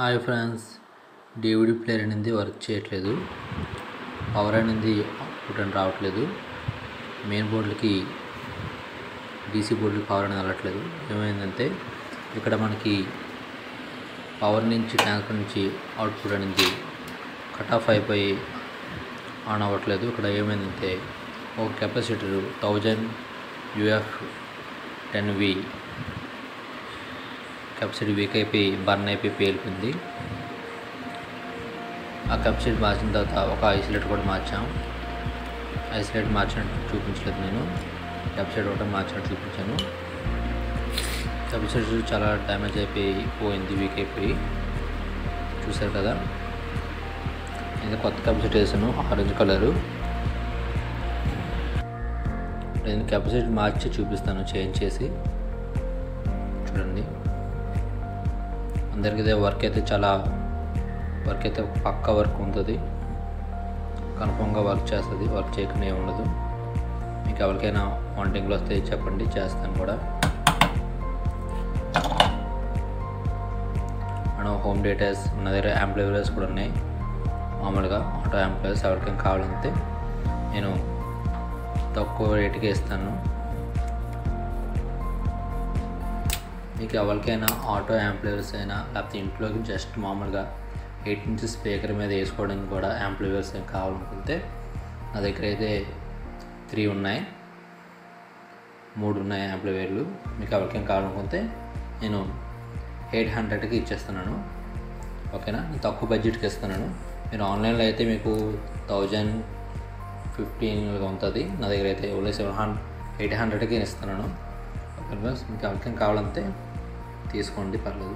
Hi friends, DVD player అనేది work చేయట్లేదు. Power అనేది అవుట్పుట్ రావట్లేదు. మెయిన్ బోర్డులకి DC బోర్డులకి పవర్ అనేది వెళ్ళట్లేదు. ఏమైందంటే ఇక్కడ మనకి పవర్ నుంచి ట్యాంకర్ నుంచి అవుట్పుట్ అనేది కట్ ఆఫ్ అయిపోయి ఆన్ అవ్వట్లేదు. ఇక్కడ ఏమైందంటే ఒక కెపాసిటర్ 1000 UF10V కెపాసిటీ వీక్ అయిపోయి బర్న్ అయిపోయి పేలిపోయింది. ఆ కెపాసిటీ మార్చిన తర్వాత ఒక ఐసోలేటర్ కూడా మార్చాం. ఐసోలేటర్ మార్చినట్టు చూపించలేదు, నేను కెపాసిటీ ఒకటి మార్చినట్టు చూపించాను. కెపాసిటీ చాలా డ్యామేజ్ అయిపోయి పోయింది, వీక్ అయిపోయి. చూసారు కదా, ఇది కొత్త కెపాసిటీ వేసాను, ఆరెంజ్ కలరు. నేను కెపాసిటీ మార్చి చూపిస్తాను, చేంజ్ చేసి చూడండి. అందరికీ ఇదే వర్క్ అయితే పక్కా వర్క్ ఉంటుంది, కన్ఫర్మ్గా వర్క్ చేస్తుంది. వర్క్ చేయకుండా ఏమి ఉండదు. మీకు ఎవరికైనా వాంటింగ్లు వస్తే చెప్పండి, చేస్తాను కూడా. మనం హోమ్ థియేటర్స్ మన దగ్గర యాంప్లిఫైయర్స్ కూడా ఉన్నాయి. మామూలుగా ఆటో యాంప్లిఫైయర్స్ ఎవరికైనా కావాలంటే నేను తక్కువ రేటుకి ఇస్తాను. మీకు ఎవరికైనా ఆటో యాంప్లిఫైయర్స్ అయినా లేకపోతే ఇంట్లోకి జస్ట్ మామూలుగా 8 ఇంచ్ స్పీకర్ మీద వేసుకోవడానికి కూడా యాంప్లిఫైయర్స్ కావాలనుకుంటే నా దగ్గర అయితే 3 ఉన్నాయి యాంప్లిఫైయర్లు. మీకు ఎవరికైనా కావాలనుకుంటే నేను 800కి ఇచ్చేస్తున్నాను. ఓకేనా, నేను తక్కువ బడ్జెట్కి ఇస్తున్నాను. మీరు ఆన్లైన్లో అయితే మీకు 1015 ఉంటుంది. నా దగ్గర అయితే ఓన్లీ 800కి ఇస్తున్నాను. ఓకే ఫ్రెండ్స్, మీకు ఎవరికైనా కావాలంటే తీసుకోండి, పర్లేదు.